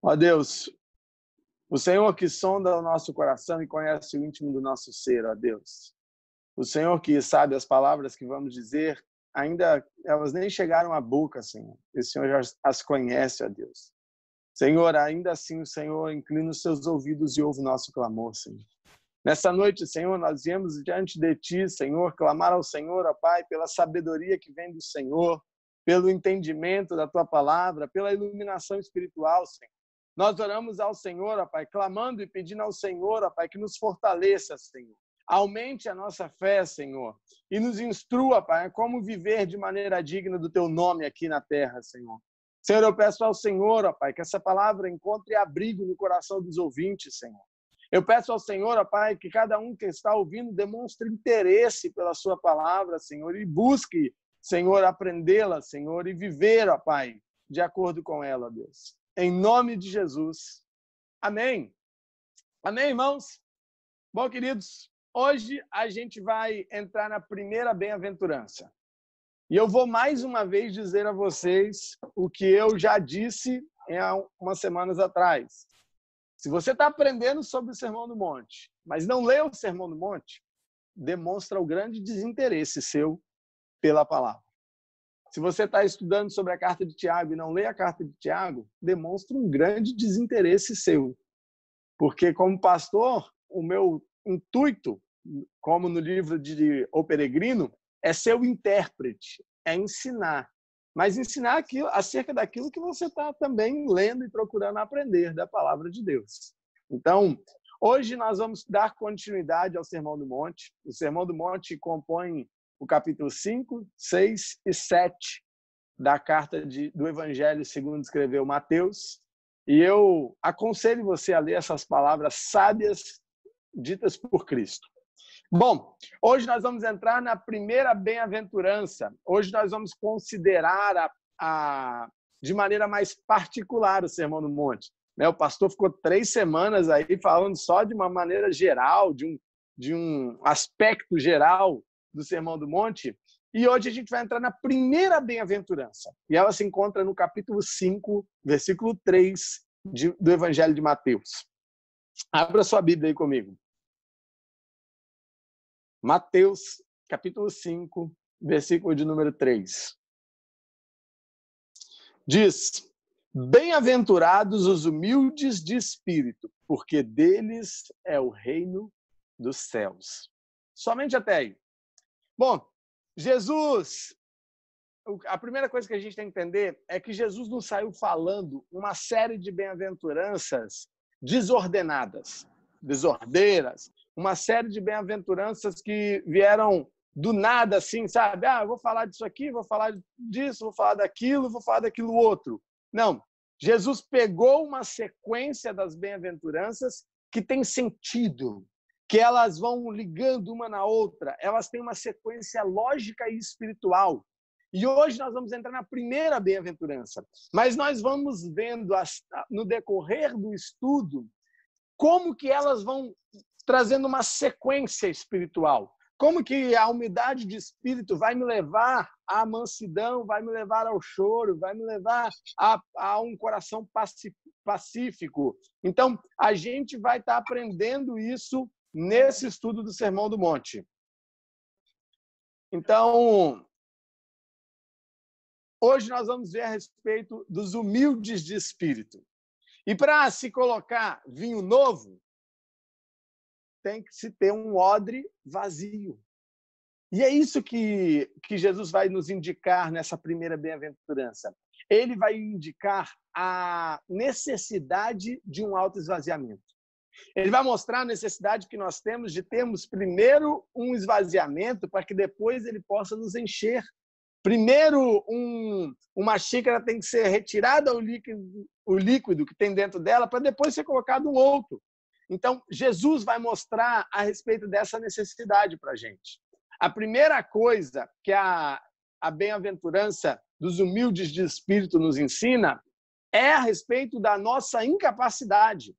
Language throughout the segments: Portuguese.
Ó Deus, o Senhor que sonda o nosso coração e conhece o íntimo do nosso ser, ó Deus. O Senhor que sabe as palavras que vamos dizer, ainda elas nem chegaram à boca, Senhor. E o Senhor já as conhece, ó Deus. Senhor, ainda assim o Senhor inclina os seus ouvidos e ouve o nosso clamor, Senhor. Nessa noite, Senhor, nós viemos diante de Ti, Senhor, clamar ao Senhor, ó Pai, pela sabedoria que vem do Senhor, pelo entendimento da Tua palavra, pela iluminação espiritual, Senhor. Nós oramos ao Senhor, ó Pai, clamando e pedindo ao Senhor, ó Pai, que nos fortaleça, Senhor. Aumente a nossa fé, Senhor, e nos instrua, Pai, a como viver de maneira digna do Teu nome aqui na terra, Senhor. Senhor, eu peço ao Senhor, ó Pai, que essa palavra encontre abrigo no coração dos ouvintes, Senhor. Eu peço ao Senhor, ó Pai, que cada um que está ouvindo demonstre interesse pela sua palavra, Senhor, e busque, Senhor, aprendê-la, Senhor, e viver, ó Pai, de acordo com ela, Deus. Em nome de Jesus. Amém. Amém, irmãos? Bom, queridos, hoje a gente vai entrar na primeira bem-aventurança. E eu vou mais uma vez dizer a vocês o que eu já disse há umas semanas atrás. Se você está aprendendo sobre o Sermão do Monte, mas não leu o Sermão do Monte, demonstra o grande desinteresse seu pela palavra. Se você está estudando sobre a carta de Tiago e não lê a carta de Tiago, demonstra um grande desinteresse seu. Porque, como pastor, o meu intuito, como no livro de O Peregrino, é ser o intérprete, é ensinar. Mas ensinar acerca daquilo que você está também lendo e procurando aprender da palavra de Deus. Então, hoje nós vamos dar continuidade ao Sermão do Monte. O Sermão do Monte compõe o capítulo 5, 6 e 7 da carta do Evangelho segundo escreveu Mateus. E eu aconselho você a ler essas palavras sábias ditas por Cristo. Bom, hoje nós vamos entrar na primeira bem-aventurança. Hoje nós vamos considerar de maneira mais particular o Sermão do Monte. O pastor ficou 3 semanas aí falando só de uma maneira geral, de um aspecto geral do Sermão do Monte. E hoje a gente vai entrar na primeira bem-aventurança. E ela se encontra no capítulo 5, versículo 3 do Evangelho de Mateus. Abra sua Bíblia aí comigo. Mateus, capítulo 5, versículo de número 3. Diz: bem-aventurados os humildes de espírito, porque deles é o reino dos céus. Somente até aí. Bom, Jesus, a primeira coisa que a gente tem que entender é que Jesus não saiu falando uma série de bem-aventuranças desordenadas, desordeiras, uma série de bem-aventuranças que vieram do nada, assim, sabe? Eu vou falar disso aqui, vou falar disso, vou falar daquilo outro. Não. Jesus pegou uma sequência das bem-aventuranças que tem sentido, que elas vão ligando uma na outra, elas têm uma sequência lógica e espiritual. E hoje nós vamos entrar na primeira bem-aventurança. Mas nós vamos vendo no decorrer do estudo como que elas vão trazendo uma sequência espiritual. Como que a humildade de espírito vai me levar à mansidão, vai me levar ao choro, vai me levar a um coração pacífico. Então, a gente vai estar aprendendo isso nesse estudo do Sermão do Monte. Então, hoje nós vamos ver a respeito dos humildes de espírito. E para se colocar vinho novo, tem que se ter um odre vazio. E é isso que Jesus vai nos indicar nessa primeira bem-aventurança. Ele vai indicar a necessidade de um autoesvaziamento. Ele vai mostrar a necessidade que nós temos de termos primeiro um esvaziamento para que depois ele possa nos encher. Primeiro, uma xícara tem que ser retirada o líquido que tem dentro dela para depois ser colocado um outro. Então, Jesus vai mostrar a respeito dessa necessidade para a gente. A primeira coisa que a bem-aventurança dos humildes de espírito nos ensina é a respeito da nossa incapacidade.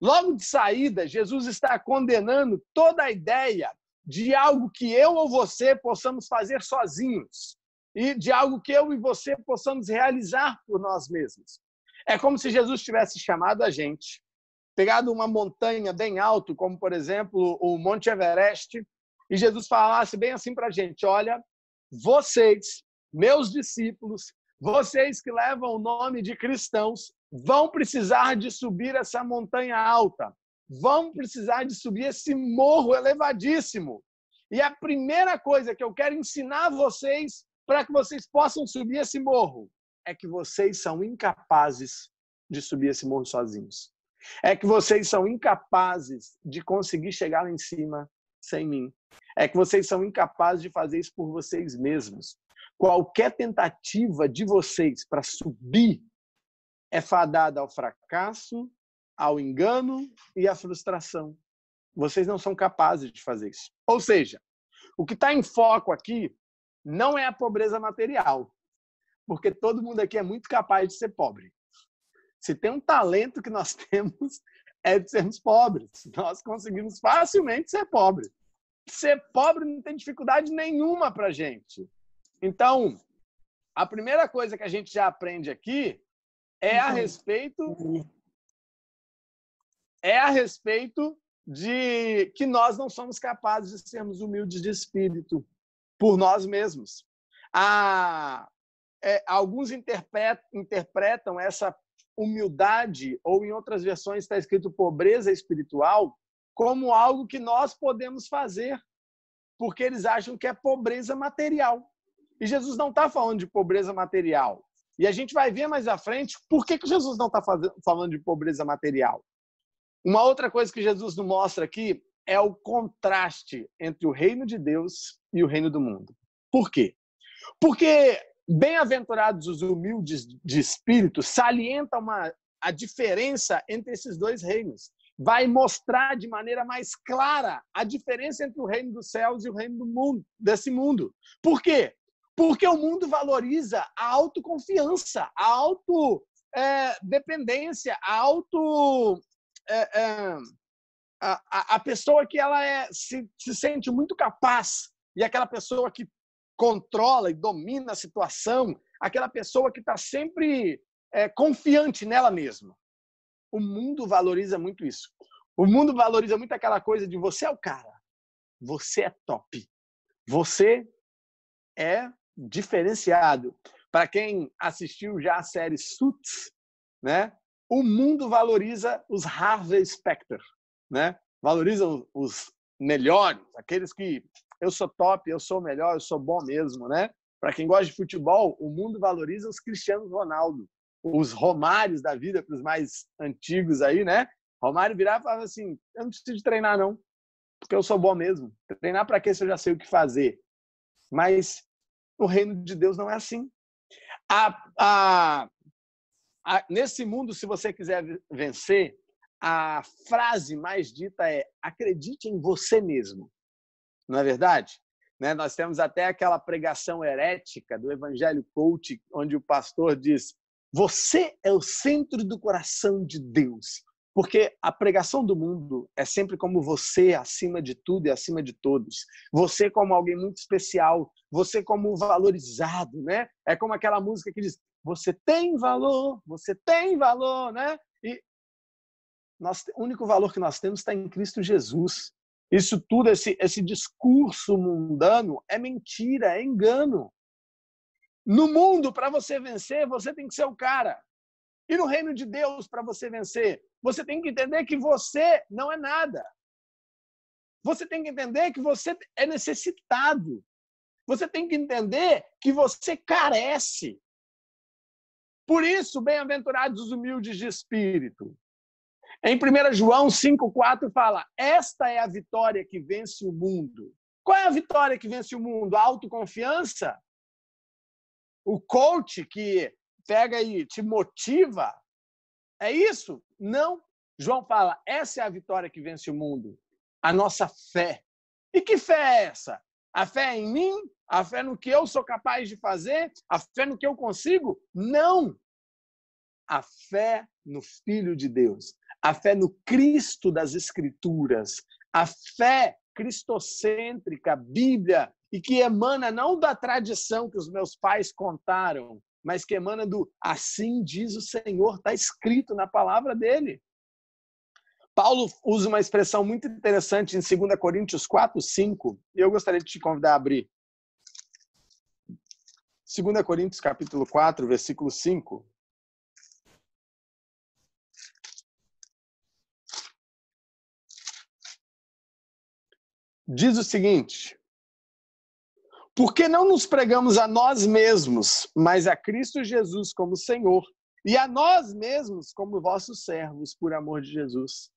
Logo de saída, Jesus está condenando toda a ideia de algo que eu ou você possamos fazer sozinhos e de algo que eu e você possamos realizar por nós mesmos. É como se Jesus tivesse chamado a gente, pegado uma montanha bem alto, como, por exemplo, o Monte Everest, e Jesus falasse bem assim para a gente: olha, vocês, meus discípulos, vocês que levam o nome de cristãos, vão precisar de subir essa montanha alta, vão precisar de subir esse morro elevadíssimo. E a primeira coisa que eu quero ensinar a vocês, para que vocês possam subir esse morro, é que vocês são incapazes de subir esse morro sozinhos. É que vocês são incapazes de conseguir chegar lá em cima sem mim. É que vocês são incapazes de fazer isso por vocês mesmos. Qualquer tentativa de vocês para subir é fadada ao fracasso, ao engano e à frustração. Vocês não são capazes de fazer isso. Ou seja, o que está em foco aqui não é a pobreza material, porque todo mundo aqui é muito capaz de ser pobre. Se tem um talento que nós temos, é de sermos pobres. Nós conseguimos facilmente ser pobres. Ser pobre não tem dificuldade nenhuma para a gente. Então, a primeira coisa que a gente já aprende aqui é a respeito de que nós não somos capazes de sermos humildes de espírito por nós mesmos. Alguns interpretam essa humildade, ou em outras versões está escrito pobreza espiritual, como algo que nós podemos fazer, porque eles acham que é pobreza material. E Jesus não está falando de pobreza material. E a gente vai ver mais à frente por que Jesus não está falando de pobreza material. Uma outra coisa que Jesus nos mostra aqui é o contraste entre o reino de Deus e o reino do mundo. Por quê? Porque bem-aventurados os humildes de espírito salienta a diferença entre esses dois reinos. Vai mostrar de maneira mais clara a diferença entre o reino dos céus e o reino do mundo, desse mundo. Por quê? Porque o mundo valoriza a autoconfiança, a autodependência, a pessoa que ela se sente muito capaz, e aquela pessoa que controla e domina a situação, aquela pessoa que está sempre confiante nela mesma. O mundo valoriza muito isso. O mundo valoriza muito aquela coisa de você é o cara, você é top, você é diferenciado. Para quem assistiu já a série Suits, né? O mundo valoriza os Harvey Specter, né? Valoriza os melhores, aqueles que eu sou top, eu sou o melhor, eu sou bom mesmo, né? Para quem gosta de futebol, o mundo valoriza os Cristiano Ronaldo, os Romários da vida, para os mais antigos aí, né? Romário virava e falava assim: eu não preciso de treinar, não, porque eu sou bom mesmo. Treinar para quê se eu já sei o que fazer? Mas o reino de Deus não é assim. Nesse mundo, se você quiser vencer, a frase mais dita é: acredite em você mesmo. Não é verdade? Né? Nós temos até aquela pregação herética do Evangelho Coach, onde o pastor diz: você é o centro do coração de Deus. Porque a pregação do mundo é sempre como você acima de tudo e acima de todos. Você como alguém muito especial, você como valorizado, né? É como aquela música que diz: você tem valor, né? E o único valor que nós temos está em Cristo Jesus. Isso tudo, esse discurso mundano é mentira, é engano. No mundo, para você vencer, você tem que ser o cara. E no reino de Deus, para você vencer, você tem que entender que você não é nada. Você tem que entender que você é necessitado. Você tem que entender que você carece. Por isso, bem-aventurados os humildes de espírito. Em 1 João 5,4 fala: esta é a vitória que vence o mundo. Qual é a vitória que vence o mundo? A autoconfiança? O coach que pega e te motiva? É isso? Não. João fala: essa é a vitória que vence o mundo. A nossa fé. E que fé é essa? A fé é em mim? A fé no que eu sou capaz de fazer? A fé no que eu consigo? Não. A fé no Filho de Deus. A fé no Cristo das Escrituras. A fé cristocêntrica, Bíblia, e que emana não da tradição que os meus pais contaram, mas que emana do assim diz o Senhor, está escrito na palavra dele. Paulo usa uma expressão muito interessante em 2 Coríntios 4, 5, e eu gostaria de te convidar a abrir. 2 Coríntios capítulo 4, versículo 5. Diz o seguinte: porque não nos pregamos a nós mesmos, mas a Cristo Jesus como Senhor, e a nós mesmos como vossos servos, por amor de Jesus.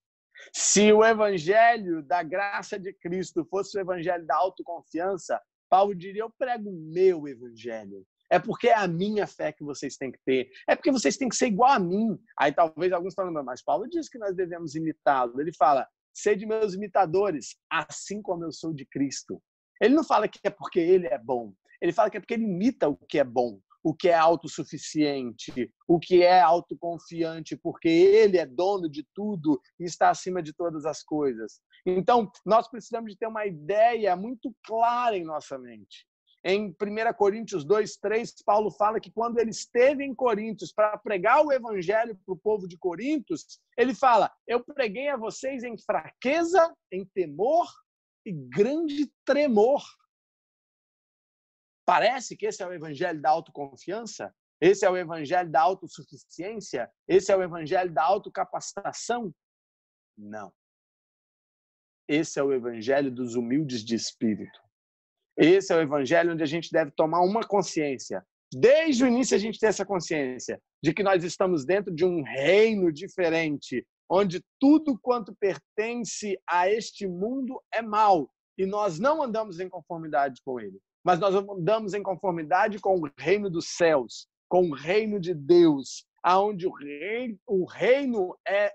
Se o evangelho da graça de Cristo fosse o evangelho da autoconfiança, Paulo diria, eu prego o meu evangelho. É porque é a minha fé que vocês têm que ter. É porque vocês têm que ser igual a mim. Aí talvez alguns estão lembrando, mas Paulo diz que nós devemos imitá-lo. Ele fala, sede meus imitadores, assim como eu sou de Cristo. Ele não fala que é porque ele é bom. Ele fala que é porque ele imita o que é bom, o que é autossuficiente, o que é autoconfiante, porque ele é dono de tudo e está acima de todas as coisas. Então, nós precisamos de ter uma ideia muito clara em nossa mente. Em 1 Coríntios 2, 3, Paulo fala que quando ele esteve em Coríntios para pregar o evangelho para o povo de Coríntios, ele fala, eu preguei a vocês em fraqueza, em temor e grande tremor. Parece que esse é o evangelho da autoconfiança? Esse é o evangelho da autossuficiência? Esse é o evangelho da autocapacitação? Não. Esse é o evangelho dos humildes de espírito. Esse é o evangelho onde a gente deve tomar uma consciência. Desde o início a gente tem essa consciência de que nós estamos dentro de um reino diferente, onde tudo quanto pertence a este mundo é mal. E nós não andamos em conformidade com ele. Mas nós andamos em conformidade com o reino dos céus, com o reino de Deus, aonde o reino é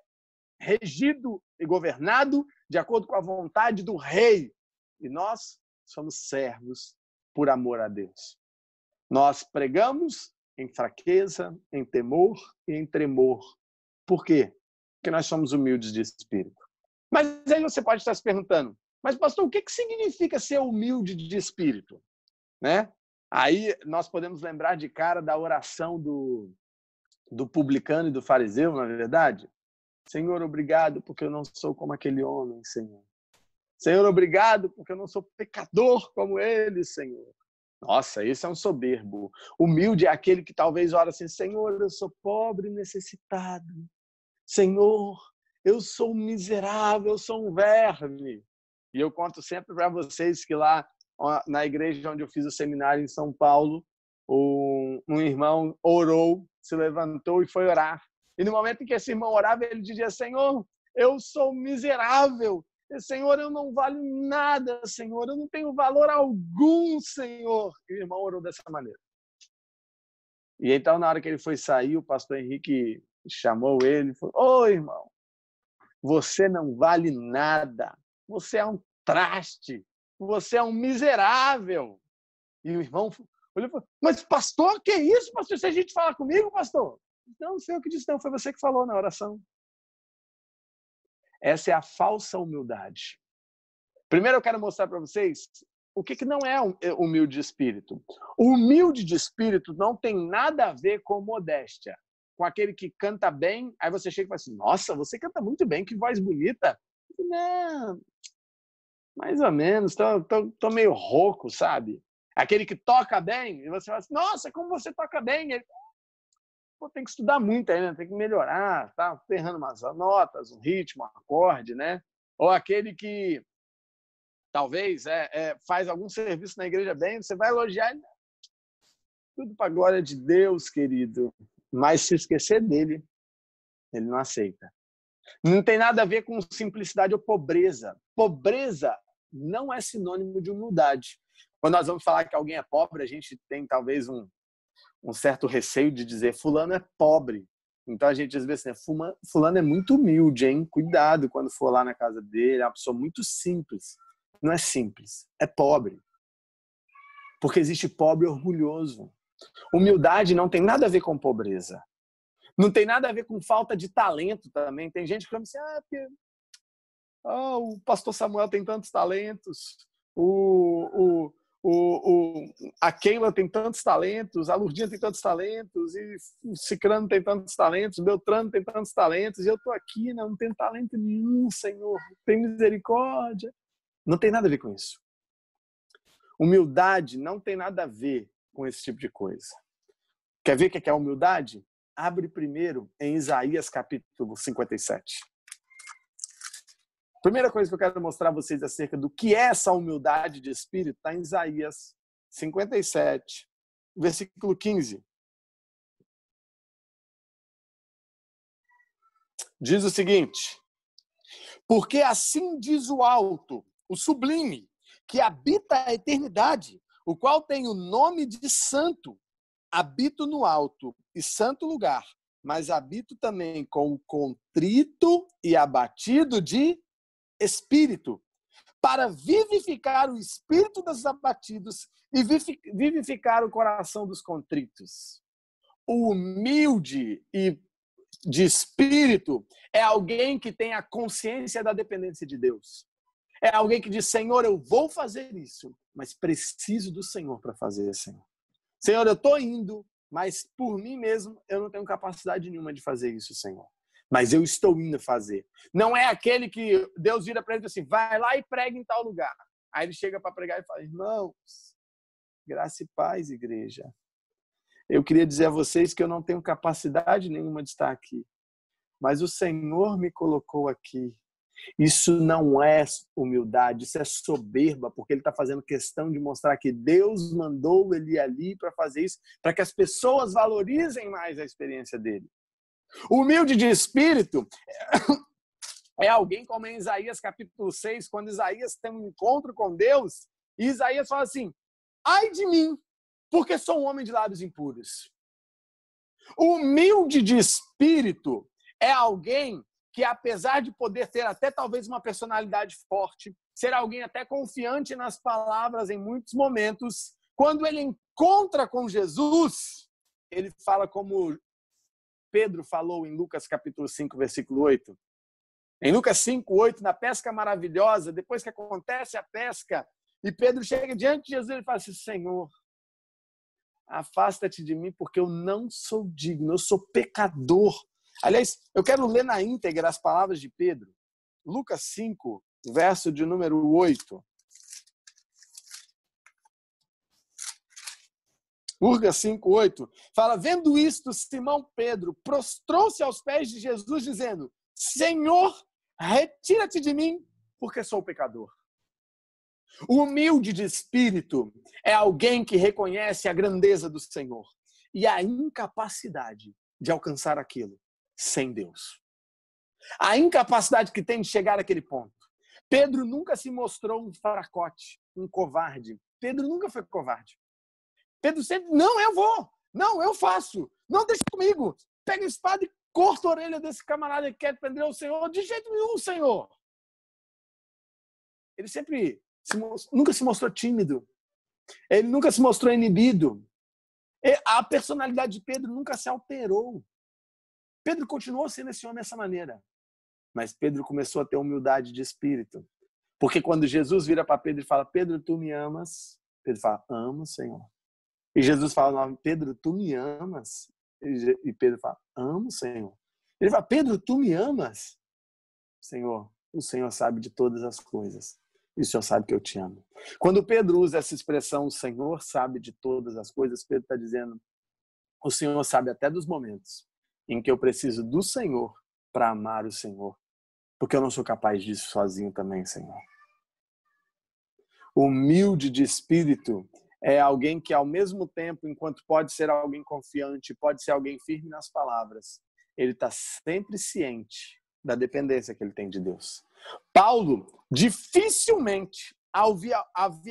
regido e governado de acordo com a vontade do rei. E nós somos servos por amor a Deus. Nós pregamos em fraqueza, em temor e em tremor. Por quê? Porque nós somos humildes de espírito. Mas aí você pode estar se perguntando, mas pastor, o que significa ser humilde de espírito? Né? Aí nós podemos lembrar de cara da oração do publicano e do fariseu, não é verdade? Senhor, obrigado porque eu não sou como aquele homem, Senhor. Senhor, obrigado porque eu não sou pecador como ele, Senhor. Nossa, esse é um soberbo. Humilde é aquele que talvez ora assim, Senhor, eu sou pobre e necessitado. Senhor, eu sou miserável, eu sou um verme. E eu conto sempre para vocês que lá na igreja onde eu fiz o seminário em São Paulo, um irmão orou, se levantou e foi orar. E no momento em que esse irmão orava, ele dizia, Senhor, eu sou miserável. Senhor, eu não valho nada, Senhor. Eu não tenho valor algum, Senhor. E o irmão orou dessa maneira. E então, na hora que ele foi sair, o pastor Henrique chamou ele e falou, ô, irmão, você não vale nada. Você é um traste. Você é um miserável. E o irmão olhou e falou, mas pastor, que isso, pastor? Se a gente falar comigo, pastor? Não sei o que disse, não. Foi você que falou na oração. Essa é a falsa humildade. Primeiro eu quero mostrar para vocês o que não é humilde de espírito. O humilde de espírito não tem nada a ver com modéstia. Com aquele que canta bem, aí você chega e fala assim, nossa, você canta muito bem, que voz bonita. Não, mais ou menos, tô meio rouco, sabe? Aquele que toca bem, e você fala assim, nossa, como você toca bem. Ele, pô, tem que estudar muito ainda, tem que melhorar, tá errando umas notas, um ritmo, um acorde, né? Ou aquele que talvez faz algum serviço na igreja bem, você vai elogiar ele. Tudo para a glória de Deus, querido. Mas se esquecer dele, ele não aceita. Não tem nada a ver com simplicidade ou pobreza. Pobreza não é sinônimo de humildade. Quando nós vamos falar que alguém é pobre, a gente tem talvez um certo receio de dizer fulano é pobre. Então a gente às vezes assim, fulano é muito humilde, hein? Cuidado quando for lá na casa dele, é uma pessoa muito simples. Não é simples, é pobre. Porque existe pobre orgulhoso. Humildade não tem nada a ver com pobreza. Não tem nada a ver com falta de talento também. Tem gente que fala assim, o pastor Samuel tem tantos talentos, o a Keila tem tantos talentos, a Lurdinha tem tantos talentos, e o Cicrano tem tantos talentos, o Beltrano tem tantos talentos, e eu estou aqui, não tenho talento nenhum, Senhor, tem misericórdia. Não tem nada a ver com isso. Humildade não tem nada a ver com esse tipo de coisa. Quer ver o que é humildade? Abre primeiro em Isaías capítulo 57. Primeira coisa que eu quero mostrar a vocês acerca do que é essa humildade de espírito está em Isaías 57, versículo 15. Diz o seguinte: porque assim diz o alto, o sublime, que habita a eternidade, o qual tem o nome de santo. Habito no alto e santo lugar, mas habito também com o contrito e abatido de espírito, para vivificar o espírito dos abatidos e vivificar o coração dos contritos. O humilde e de espírito é alguém que tem a consciência da dependência de Deus. É alguém que diz: Senhor, eu vou fazer isso, mas preciso do Senhor para fazer, Senhor. Senhor, eu estou indo, mas por mim mesmo eu não tenho capacidade nenhuma de fazer isso, Senhor. Mas eu estou indo fazer. Não é aquele que Deus vira para ele e diz assim: vai lá e prega em tal lugar. Aí ele chega para pregar e fala: irmãos, graça e paz, igreja. Eu queria dizer a vocês que eu não tenho capacidade nenhuma de estar aqui, mas o Senhor me colocou aqui. Isso não é humildade, isso é soberba, porque ele está fazendo questão de mostrar que Deus mandou ele ali para fazer isso, para que as pessoas valorizem mais a experiência dele. O humilde de espírito é alguém como em Isaías capítulo 6, quando Isaías tem um encontro com Deus, e Isaías fala assim: ai de mim, porque sou um homem de lábios impuros. O humilde de espírito é alguém que, apesar de poder ter até talvez uma personalidade forte, ser alguém até confiante nas palavras em muitos momentos, quando ele encontra com Jesus, ele fala como Pedro falou em Lucas capítulo 5, versículo 8. Em Lucas 5, 8, na pesca maravilhosa, depois que acontece a pesca, e Pedro chega diante de Jesus e fala assim: Senhor, afasta-te de mim, porque eu não sou digno, eu sou pecador. Aliás, eu quero ler na íntegra as palavras de Pedro. Lucas 5, verso de número 8. Lucas 5, 8. Fala: vendo isto, Simão Pedro prostrou-se aos pés de Jesus, dizendo: Senhor, retira-te de mim, porque sou pecador. O humilde de espírito é alguém que reconhece a grandeza do Senhor e a incapacidade de alcançar aquilo sem Deus. A incapacidade que tem de chegar àquele ponto. Pedro nunca se mostrou um fracote, um covarde. Pedro nunca foi covarde. Pedro sempre: não, eu vou. Não, eu faço. Não, deixa comigo. Pega a espada e corta a orelha desse camarada que quer prender o Senhor. De jeito nenhum, Senhor. Ele sempre nunca se mostrou tímido. Ele nunca se mostrou inibido. A personalidade de Pedro nunca se alterou. Pedro continuou sendo esse homem dessa maneira. Mas Pedro começou a ter humildade de espírito. Porque quando Jesus vira para Pedro e fala: Pedro, tu me amas? Pedro fala: amo, Senhor. E Jesus fala: Pedro, tu me amas? E Pedro fala: amo, Senhor. Ele fala: Pedro, tu me amas? Senhor, o Senhor sabe de todas as coisas. E o Senhor sabe que eu te amo. Quando Pedro usa essa expressão, o Senhor sabe de todas as coisas, Pedro está dizendo: o Senhor sabe até dos momentos em que eu preciso do Senhor para amar o Senhor. Porque eu não sou capaz disso sozinho também, Senhor. Humilde de espírito é alguém que, ao mesmo tempo, enquanto pode ser alguém confiante, pode ser alguém firme nas palavras, ele está sempre ciente da dependência que ele tem de Deus. Paulo, dificilmente havia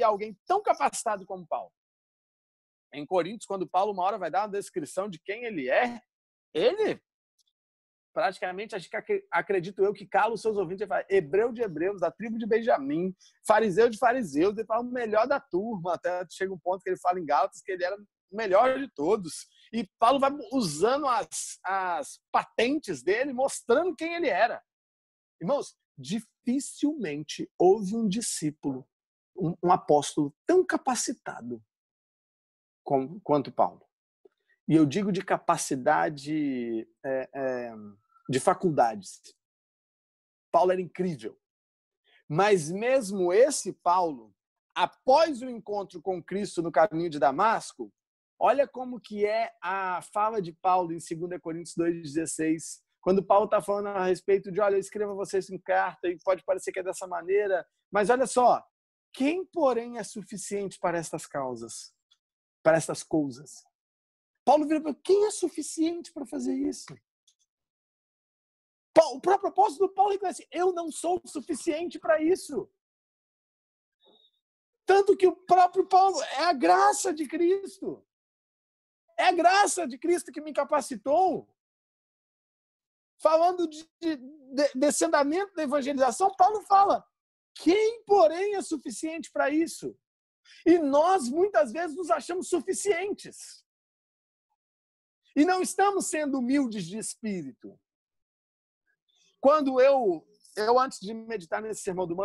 alguém tão capacitado como Paulo. Em Coríntios, quando Paulo uma hora vai dar uma descrição de quem ele é, ele praticamente, acho que acredito eu, que cala os seus ouvintes. Ele fala: hebreu de hebreus, da tribo de Benjamim, fariseu de fariseus. Ele fala: o melhor da turma. Até chega um ponto que ele fala em Gálatas que ele era o melhor de todos. E Paulo vai usando as patentes dele, mostrando quem ele era. Irmãos, dificilmente houve um discípulo um apóstolo tão capacitado quanto Paulo. E eu digo de capacidade de faculdades. Paulo era incrível. Mas mesmo esse Paulo, após o encontro com Cristo no caminho de Damasco, olha como que é a fala de Paulo em 2 Coríntios 2,16, quando Paulo está falando a respeito de, olha, eu escrevo a vocês em carta e pode parecer que é dessa maneira, mas olha só, quem, porém, é suficiente para estas causas, para estas coisas? Paulo vira para quem é suficiente para fazer isso? O próprio apóstolo Paulo reconhece, eu não sou suficiente para isso. Tanto que o próprio Paulo, é a graça de Cristo. É a graça de Cristo que me capacitou. Falando desse andamento da evangelização, Paulo fala, quem, porém, é suficiente para isso? E nós, muitas vezes, nos achamos suficientes. E não estamos sendo humildes de espírito. Quando eu antes de meditar nesse Sermão do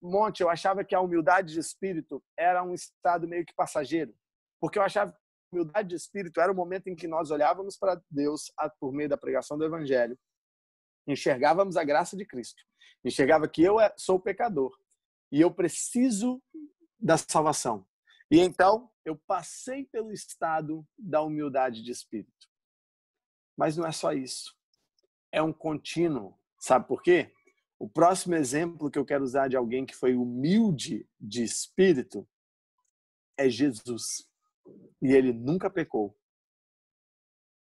Monte, eu achava que a humildade de espírito era um estado meio que passageiro. Porque eu achava que a humildade de espírito era o momento em que nós olhávamos para Deus por meio da pregação do Evangelho, enxergávamos a graça de Cristo, enxergava que eu sou pecador e eu preciso da salvação. E então, eu passei pelo estado da humildade de espírito. Mas não é só isso. É um contínuo. Sabe por quê? O próximo exemplo que eu quero usar de alguém que foi humilde de espírito é Jesus. E ele nunca pecou.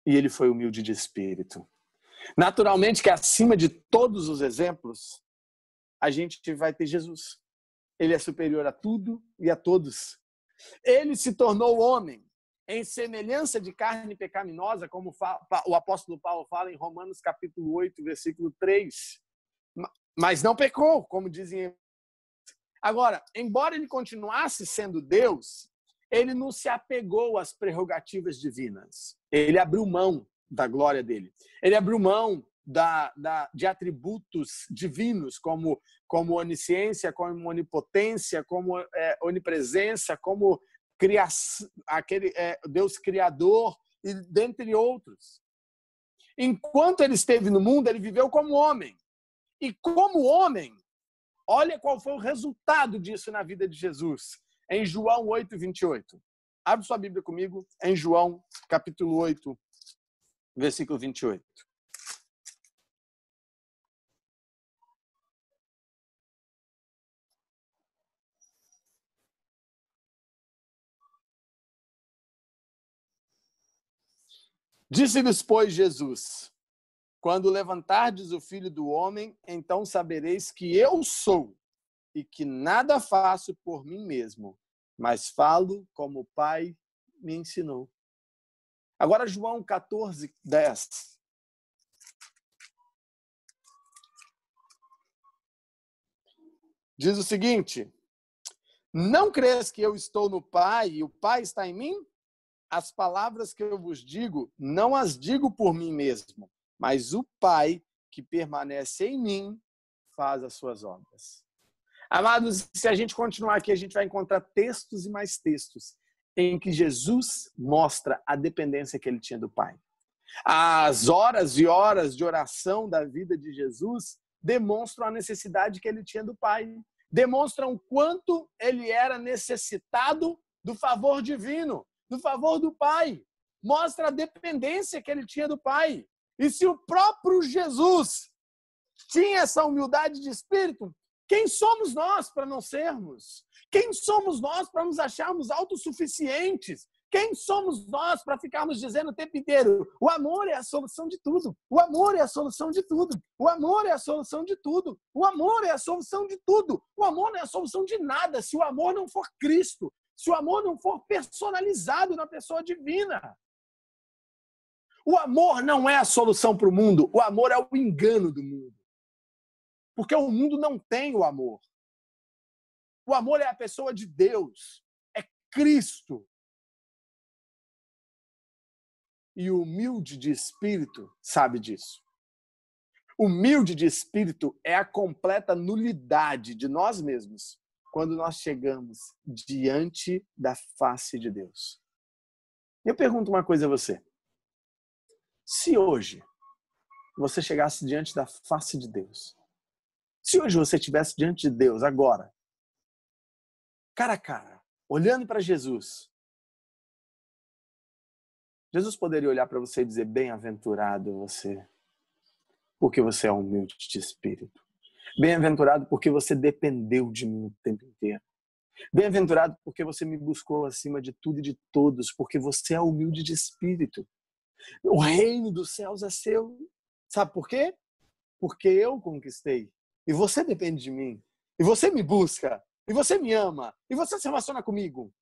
E ele foi humilde de espírito. Naturalmente que acima de todos os exemplos, a gente vai ter Jesus. Ele é superior a tudo e a todos. Ele se tornou homem em semelhança de carne pecaminosa, como o apóstolo Paulo fala em Romanos capítulo 8, versículo 3. Mas não pecou, como dizem. Agora, embora ele continuasse sendo Deus, ele não se apegou às prerrogativas divinas. Ele abriu mão da glória dele. Ele abriu mão de atributos divinos, como onisciência, como onipotência, como onipresença, como Deus criador, e dentre outros. Enquanto ele esteve no mundo, ele viveu como homem. E como homem, olha qual foi o resultado disso na vida de Jesus. Em João 8, 28. Abre sua Bíblia comigo, em João, capítulo 8, versículo 28. Disse-lhes, pois, Jesus, quando levantardes o Filho do Homem, então sabereis que eu sou, e que nada faço por mim mesmo, mas falo como o Pai me ensinou. Agora, João 14, 10. Diz o seguinte, não crês que eu estou no Pai e o Pai está em mim? As palavras que eu vos digo, não as digo por mim mesmo, mas o Pai que permanece em mim faz as suas obras. Amados, se a gente continuar aqui, a gente vai encontrar textos e mais textos em que Jesus mostra a dependência que ele tinha do Pai. As horas e horas de oração da vida de Jesus demonstram a necessidade que ele tinha do Pai. Demonstram o quanto ele era necessitado do favor divino, do favor do Pai. Mostra a dependência que ele tinha do Pai. E se o próprio Jesus tinha essa humildade de espírito, quem somos nós para não sermos? Quem somos nós para nos acharmos autossuficientes? Quem somos nós para ficarmos dizendo o tempo inteiro, o amor é a solução de tudo, o amor é a solução de tudo, o amor é a solução de tudo, o amor é a solução de tudo, o amor não é a solução de nada se o amor não for Cristo, se o amor não for personalizado na pessoa divina. O amor não é a solução para o mundo, o amor é o engano do mundo. Porque o mundo não tem o amor. O amor é a pessoa de Deus, é Cristo. E o humilde de espírito sabe disso. Humilde de espírito é a completa nulidade de nós mesmos, quando nós chegamos diante da face de Deus. Eu pergunto uma coisa a você. Se hoje você chegasse diante da face de Deus, se hoje você estivesse diante de Deus agora, cara a cara, olhando para Jesus, Jesus poderia olhar para você e dizer: bem-aventurado você, porque você é humilde de espírito. Bem-aventurado porque você dependeu de mim o tempo inteiro. Bem-aventurado porque você me buscou acima de tudo e de todos, porque você é humilde de espírito. O reino dos céus é seu. Sabe por quê? Porque eu conquistei. E você depende de mim. E você me busca. E você me ama. E você se relaciona comigo.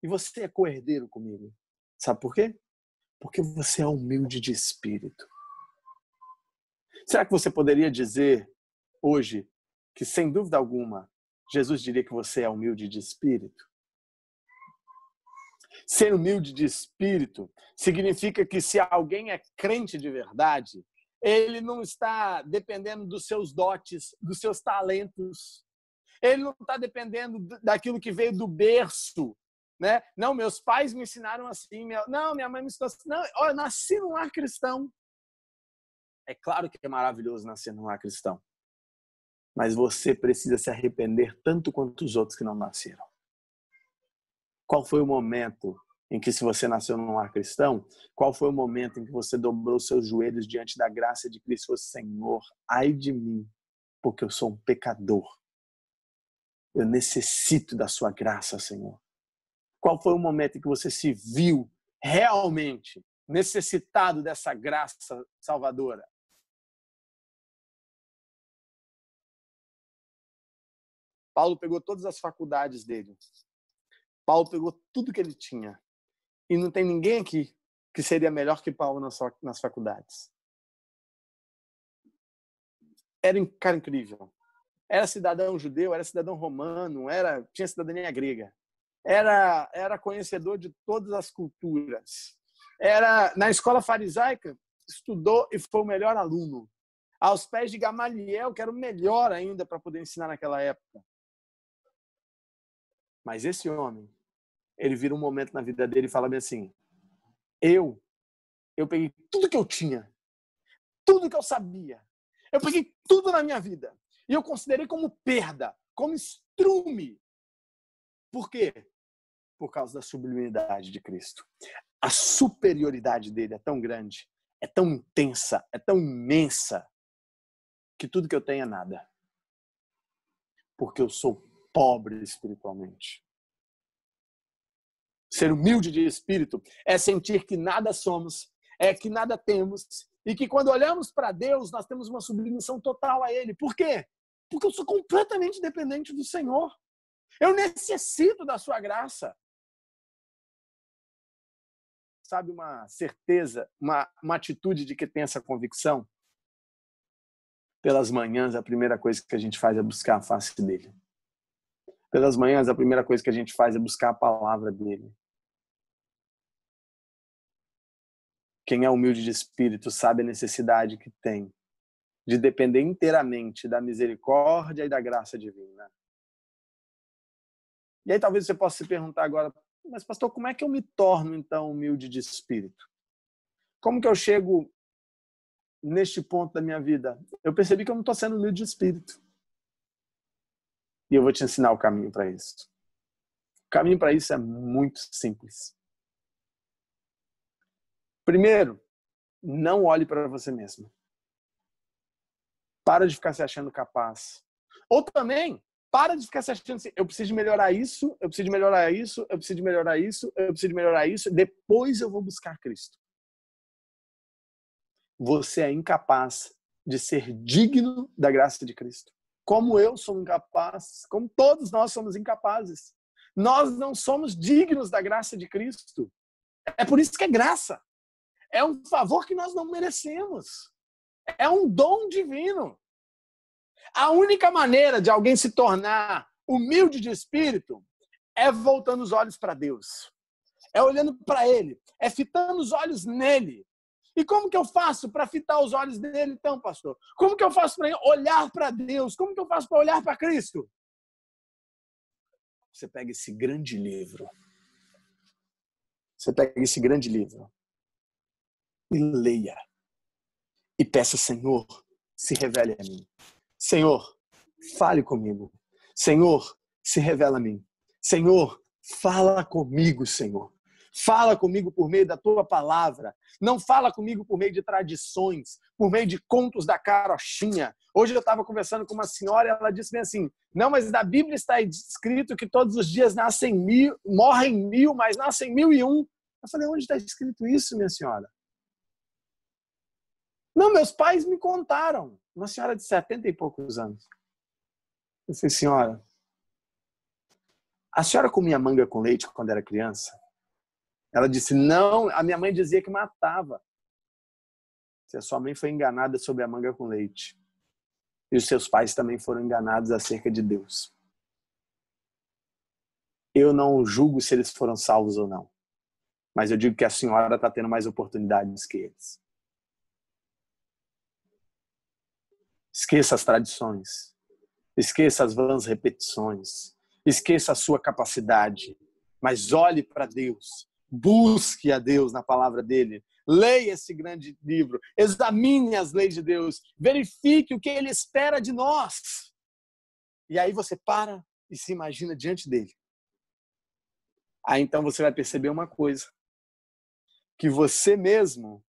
E você é co-herdeiro comigo. Sabe por quê? Porque você é humilde de espírito. Será que você poderia dizer hoje que, sem dúvida alguma, Jesus diria que você é humilde de espírito? Ser humilde de espírito significa que, se alguém é crente de verdade, ele não está dependendo dos seus dotes, dos seus talentos. Ele não está dependendo daquilo que veio do berço, né? Não, meus pais me ensinaram assim. Não, minha mãe me ensinou assim. Não, eu nasci num lar cristão. É claro que é maravilhoso nascer num lar cristão. Mas você precisa se arrepender tanto quanto os outros que não nasceram. Qual foi o momento em que, se você nasceu num lar cristão, qual foi o momento em que você dobrou seus joelhos diante da graça de Cristo e falou: Senhor, ai de mim, porque eu sou um pecador. Eu necessito da sua graça, Senhor. Qual foi o momento em que você se viu realmente necessitado dessa graça salvadora? Paulo pegou todas as faculdades dele. Paulo pegou tudo que ele tinha. E não tem ninguém aqui que seria melhor que Paulo nas faculdades. Era um cara incrível. Era cidadão judeu, era cidadão romano, tinha cidadania grega. Era conhecedor de todas as culturas. Na escola farisaica, estudou e foi o melhor aluno. Aos pés de Gamaliel, que era o melhor ainda para poder ensinar naquela época. Mas esse homem, ele vira um momento na vida dele e fala bem assim: eu peguei tudo que eu tinha, tudo que eu sabia, eu peguei tudo na minha vida e eu considerei como perda, como estrume. Por quê? Por causa da sublimidade de Cristo. A superioridade dele é tão grande, é tão intensa, é tão imensa, que tudo que eu tenho é nada. Porque eu sou pobre espiritualmente. Ser humilde de espírito é sentir que nada somos, que nada temos, e que, quando olhamos para Deus, nós temos uma submissão total a Ele. Por quê? Porque eu sou completamente dependente do Senhor. Eu necessito da sua graça. Sabe, uma certeza, uma atitude de que tem essa convicção? Pelas manhãs, a primeira coisa que a gente faz é buscar a face dele. Pelas manhãs, a primeira coisa que a gente faz é buscar a palavra dele. Quem é humilde de espírito sabe a necessidade que tem de depender inteiramente da misericórdia e da graça divina. E aí talvez você possa se perguntar agora: mas pastor, como é que eu me torno então humilde de espírito? Como que eu chego neste ponto da minha vida? Eu percebi que eu não estou sendo humilde de espírito. E eu vou te ensinar o caminho para isso. O caminho para isso é muito simples. Primeiro, não olhe para você mesmo. Para de ficar se achando capaz. Ou também, para de ficar se achando assim: eu preciso de melhorar isso, eu preciso de melhorar isso, eu preciso de melhorar isso, eu preciso de melhorar isso, depois eu vou buscar Cristo. Você é incapaz de ser digno da graça de Cristo. Como eu sou incapaz, como todos nós somos incapazes. Nós não somos dignos da graça de Cristo. É por isso que é graça. É um favor que nós não merecemos. É um dom divino. A única maneira de alguém se tornar humilde de espírito é voltando os olhos para Deus. É olhando para Ele. É fitando os olhos nele. E como que eu faço para fitar os olhos dele, então, pastor? Como que eu faço para olhar para Deus? Como que eu faço para olhar para Cristo? você pega esse grande livro. Você pega esse grande livro e leia. E peça, Senhor, se revele a mim. Senhor, fale comigo. Senhor, se revela a mim. Senhor, fala comigo, Senhor. Fala comigo por meio da tua palavra. Não fala comigo por meio de tradições, por meio de contos da carochinha. Hoje eu estava conversando com uma senhora e ela disse bem assim, não, mas na Bíblia está escrito que todos os dias nascem 1000, morrem 1000, mas nascem 1001. Eu falei, onde está escrito isso, minha senhora? Não, meus pais me contaram. Uma senhora de 70 e poucos anos. Eu falei, senhora, a senhora comia manga com leite quando era criança? Ela disse, não, a minha mãe dizia que matava. Se a sua mãe foi enganada sobre a manga com leite. E os seus pais também foram enganados acerca de Deus. Eu não julgo se eles foram salvos ou não. Mas eu digo que a senhora está tendo mais oportunidades que eles. Esqueça as tradições. Esqueça as vãs repetições. Esqueça a sua capacidade. Mas olhe para Deus. Busque a Deus na palavra dele. Leia esse grande livro. Examine as leis de Deus. Verifique o que ele espera de nós. E aí você para e se imagina diante dele. Aí então você vai perceber uma coisa. Que você mesmo,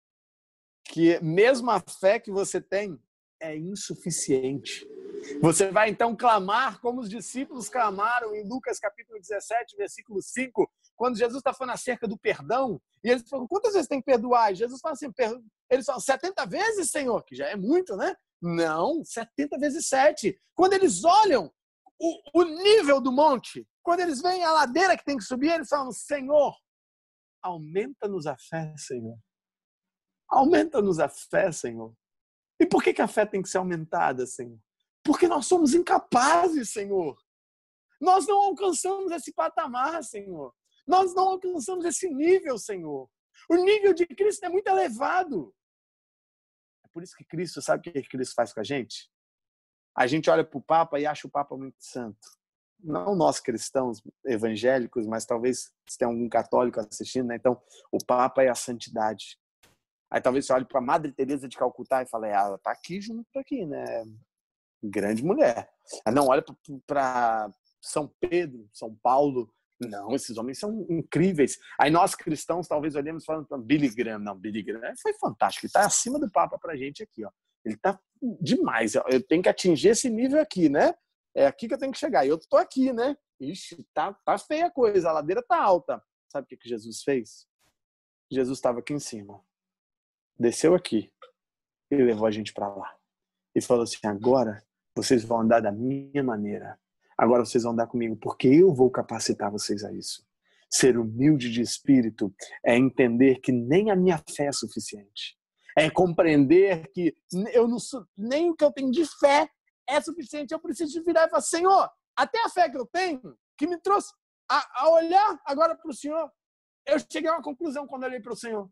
que mesmo a fé que você tem, é insuficiente. Você vai então clamar como os discípulos clamaram em Lucas capítulo 17, versículo 5, quando Jesus está falando acerca do perdão, e eles falam, quantas vezes tem que perdoar? E Jesus fala assim, eles falam, 70 vezes, Senhor, que já é muito, né? Não, 70 vezes 7. Quando eles olham o nível do monte, quando eles veem a ladeira que tem que subir, eles falam, Senhor, aumenta-nos a fé, Senhor. Aumenta-nos a fé, Senhor. E por que a fé tem que ser aumentada, Senhor? Porque nós somos incapazes, Senhor. Nós não alcançamos esse patamar, Senhor. Nós não alcançamos esse nível, Senhor. O nível de Cristo é muito elevado. É por isso que Cristo, sabe o que Cristo faz com a gente? A gente olha para o Papa e acha o Papa muito santo. Não nós cristãos evangélicos, mas talvez se tem algum católico assistindo, né? Então, o Papa é a santidade. Aí talvez você olhe para a Madre Teresa de Calcutá e fale, ela está aqui junto aqui, né? Grande mulher. Não, olha para São Pedro, São Paulo. Não, esses homens são incríveis. Aí nós cristãos talvez olhemos e falamos para Billy Graham. Não, Billy Graham foi fantástico. Ele está acima do Papa para a gente aqui. Ó. Ele está demais. Eu tenho que atingir esse nível aqui, né? É aqui que eu tenho que chegar. E eu estou aqui, né? Ixi, tá feia a coisa. A ladeira está alta. Sabe o que Jesus fez? Jesus estava aqui em cima. Desceu aqui e levou a gente para lá. E falou assim, agora vocês vão andar da minha maneira. Agora vocês vão andar comigo, porque eu vou capacitar vocês a isso. Ser humilde de espírito é entender que nem a minha fé é suficiente. É compreender que eu não sou, nem o que eu tenho de fé é suficiente. Eu preciso de virar e falar, Senhor, até a fé que eu tenho, que me trouxe a olhar agora para o Senhor, eu cheguei a uma conclusão quando eu olhei para o Senhor.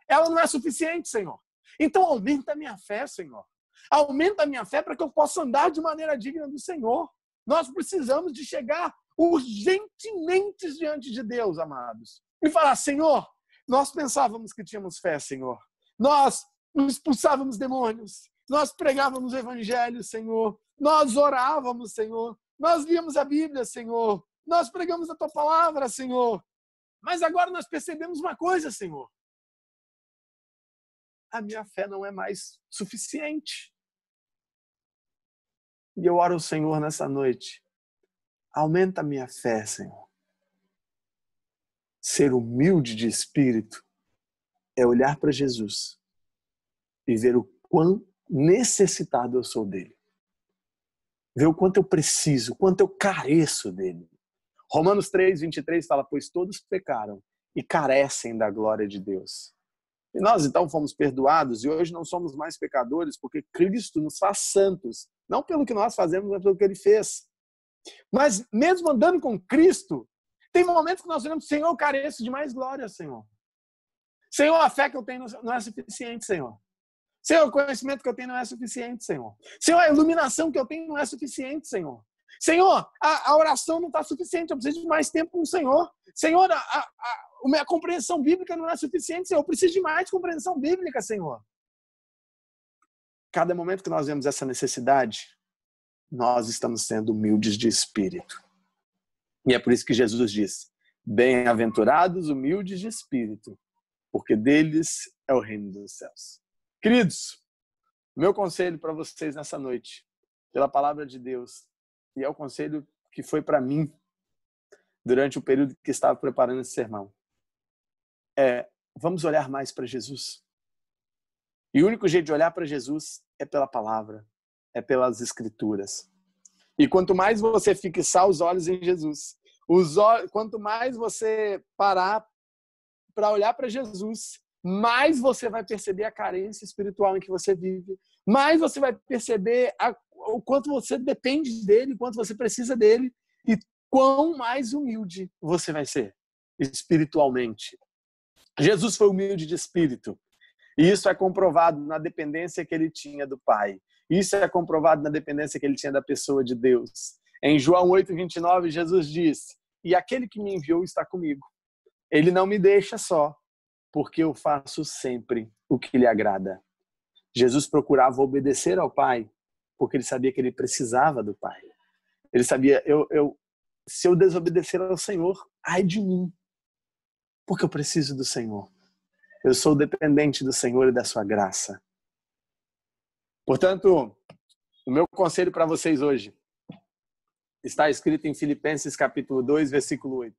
Ela não é suficiente, Senhor. Então aumenta a minha fé, Senhor. Aumenta a minha fé para que eu possa andar de maneira digna do Senhor. Nós precisamos de chegar urgentemente diante de Deus, amados. E falar, Senhor, nós pensávamos que tínhamos fé, Senhor. Nós expulsávamos demônios. Nós pregávamos o evangelho, Senhor. Nós orávamos, Senhor. Nós líamos a Bíblia, Senhor. Nós pregamos a tua palavra, Senhor. Mas agora nós percebemos uma coisa, Senhor. A minha fé não é mais suficiente. E eu oro ao Senhor nessa noite. Aumenta a minha fé, Senhor. Ser humilde de espírito é olhar para Jesus e ver o quão necessitado eu sou dele. Ver o quanto eu preciso, o quanto eu careço dele. Romanos 3:23 fala, pois todos pecaram e carecem da glória de Deus. E nós então fomos perdoados e hoje não somos mais pecadores porque Cristo nos faz santos. Não pelo que nós fazemos, mas pelo que ele fez. Mas mesmo andando com Cristo, tem momentos que nós olhamos, Senhor, eu careço de mais glória, Senhor. Senhor, a fé que eu tenho não é suficiente, Senhor. Senhor, o conhecimento que eu tenho não é suficiente, Senhor. Senhor, a iluminação que eu tenho não é suficiente, Senhor. Senhor, a oração não está suficiente, eu preciso de mais tempo com o Senhor. Senhor, a minha compreensão bíblica não é suficiente, Senhor, eu preciso de mais compreensão bíblica, Senhor. Cada momento que nós vemos essa necessidade, nós estamos sendo humildes de espírito. E é por isso que Jesus diz: bem-aventurados humildes de espírito, porque deles é o reino dos céus. Queridos, meu conselho para vocês nessa noite, pela palavra de Deus, e é o conselho que foi para mim durante o período que estava preparando esse sermão, vamos olhar mais para Jesus. E o único jeito de olhar para Jesus é pela palavra, é pelas escrituras. E quanto mais você fixar os olhos em Jesus, quanto mais você parar para olhar para Jesus, mais você vai perceber a carência espiritual em que você vive, mais você vai perceber o quanto você depende dele, o quanto você precisa dele, e quão mais humilde você vai ser espiritualmente. Jesus foi humilde de espírito. E isso é comprovado na dependência que ele tinha do Pai. Isso é comprovado na dependência que ele tinha da pessoa de Deus. Em João 8:29, Jesus diz: e aquele que me enviou está comigo. Ele não me deixa só, porque eu faço sempre o que lhe agrada. Jesus procurava obedecer ao Pai, porque ele sabia que ele precisava do Pai. Ele sabia, se eu desobedecer ao Senhor, ai de mim, porque eu preciso do Senhor. Eu sou dependente do Senhor e da sua graça. Portanto, o meu conselho para vocês hoje está escrito em Filipenses capítulo 2, versículo 8.